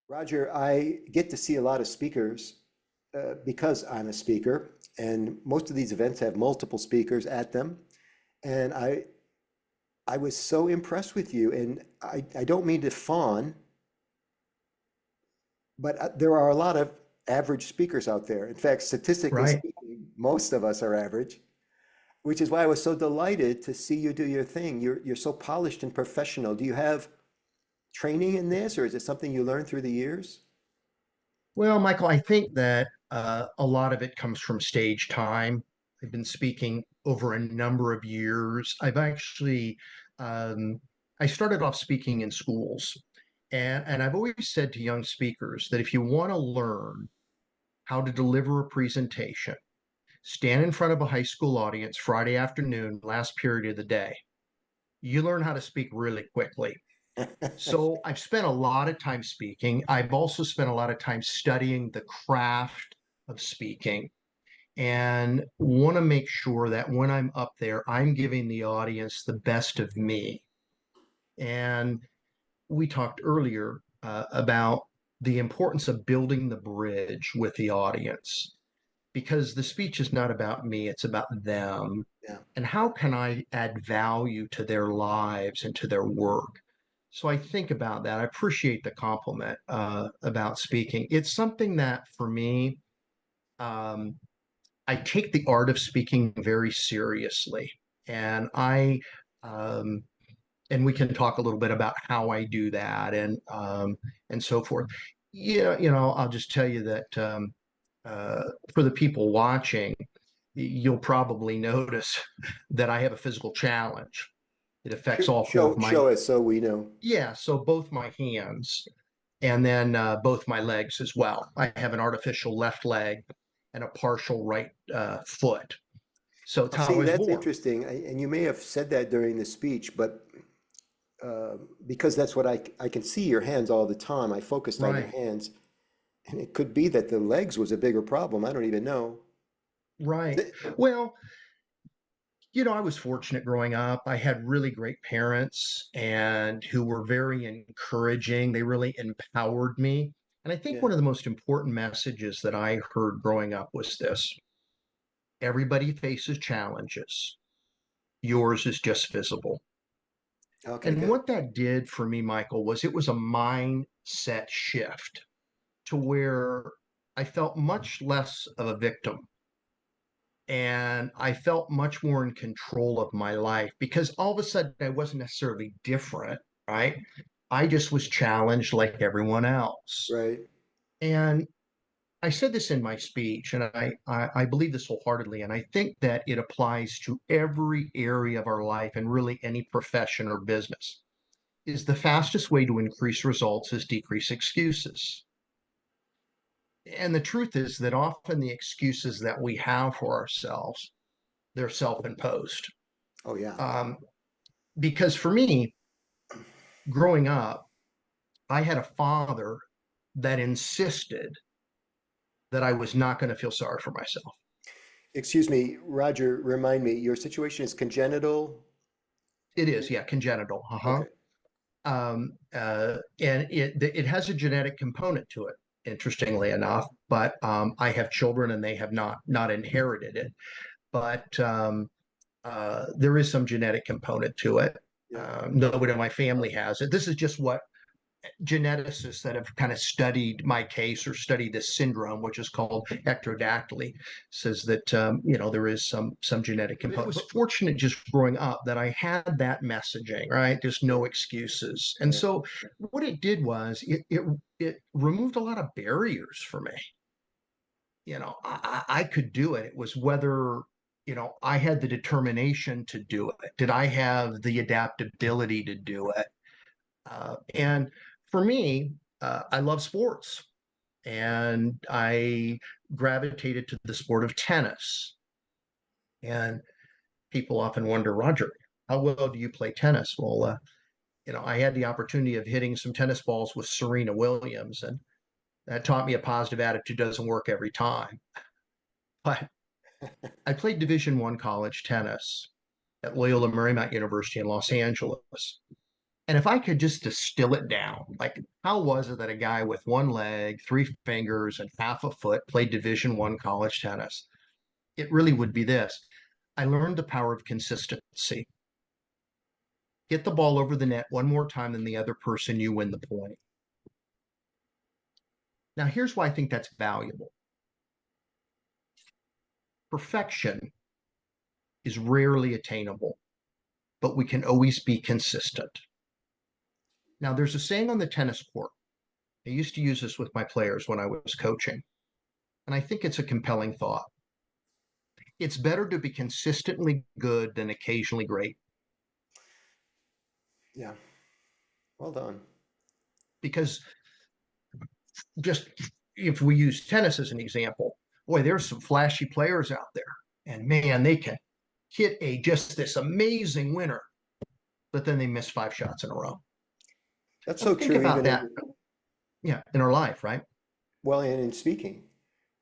Roger, I get to see a lot of speakers because I'm a speaker, and most of these events have multiple speakers at them. And I was so impressed with you, and I don't mean to fawn, but there are a lot of average speakers out there. In fact, statistically Right. speaking, most of us are average, which is why I was so delighted to see you do your thing. You're so polished and professional. Do you have training in this, or is it something you learned through the years? Well, Michael, I think that a lot of it comes from stage time. I've been speaking over a number of years. Um, I started off speaking in schools, and I've always said to young speakers that if you want to learn how to deliver a presentation, stand in front of a high school audience Friday afternoon, last period of the day. You learn how to speak really quickly. So I've spent a lot of time speaking. I've also spent a lot of time studying the craft of speaking and want to make sure that when I'm up there, I'm giving the audience the best of me. And we talked earlier about the importance of building the bridge with the audience because the speech is not about me, it's about them. Yeah. And how can I add value to their lives and to their work? So I think about that. I appreciate the compliment about speaking. It's something that for me, um, I take the art of speaking very seriously. And um, and we can talk a little bit about how I do that and so forth. I'll just tell you that for the people watching, you'll probably notice that I have a physical challenge. It affects all four of my, Show us so we know. yeah, so both my hands and then both my legs as well. I have an artificial left leg and a partial right foot. So it's Oh, how I see, was that's born. interesting. And you may have said that during the speech, but because that's what I can see your hands all the time. I focused on your Right, hands, and it could be that the legs was a bigger problem. I don't even know. right. Th- Well, I was fortunate growing up. I had really great parents and who were very encouraging. They really empowered me. And I think Yeah. one of the most important messages that I heard growing up was this: everybody faces challenges. Yours is just visible. Okay, And good. what that did for me, Michael, was it was a mindset shift to where I felt much less of a victim and I felt much more in control of my life because all of a sudden I wasn't necessarily different, right? I just was challenged like everyone else. Right. And I said this in my speech, and I believe this wholeheartedly, and I think that it applies to every area of our life and really any profession or business. Is the fastest way to increase results is decrease excuses. And the truth is that often the excuses that we have for ourselves, they're self-imposed. Oh, yeah. Um, because for me, growing up, I had a father that insisted that I was not going to feel sorry for myself. Excuse me, Roger, remind me, your situation is congenital? It is, yeah, congenital. Uh-huh. Okay. And it has a genetic component to it, interestingly enough. But I have children, and they have not inherited it. But there is some genetic component to it. Yeah. Nobody in my family has it. This is just what geneticists that have kind of studied my case or studied this syndrome, which is called ectrodactyly, says that there is some genetic component. I was fortunate just growing up that I had that messaging, right? There's no Yeah. excuses, and Yeah. so what it did was it removed a lot of barriers for me. I could do it. It was whether I had the determination to do it. Did I have the adaptability to do it? And for me, I love sports and I gravitated to the sport of tennis. And people often wonder, Roger, how well do you play tennis? Well, I had the opportunity of hitting some tennis balls with Serena Williams, and that taught me a positive attitude doesn't work every time. But I played Division I college tennis at Loyola Marymount University in Los Angeles. And if I could just distill it down, like how was it that a guy with one leg, three fingers, and half a foot played Division I college tennis? It really would be this. I learned the power of consistency. Get the ball over the net one more time than the other person, you win the point. Now, here's why I think that's valuable. Perfection is rarely attainable, but we can always be consistent. Now, there's a saying on the tennis court. I used to use this with my players when I was coaching, and I think it's a compelling thought. It's better to be consistently good than occasionally great, Yeah, well done. because just if we use tennis as an example, boy, there's some flashy players out there, and man, they can hit a just this amazing winner, but then they miss 5 shots in a row. That's Well, so think true, about even that, in, yeah, in our life, right? well, and in speaking, Right.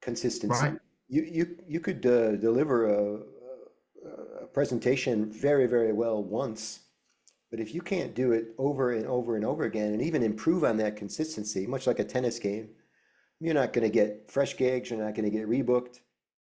consistency. You could deliver a presentation very, very well once, but if you can't do it over and over and over again, and even improve on that consistency, much like a tennis game, you're not going to get fresh gigs, you're not going to get rebooked.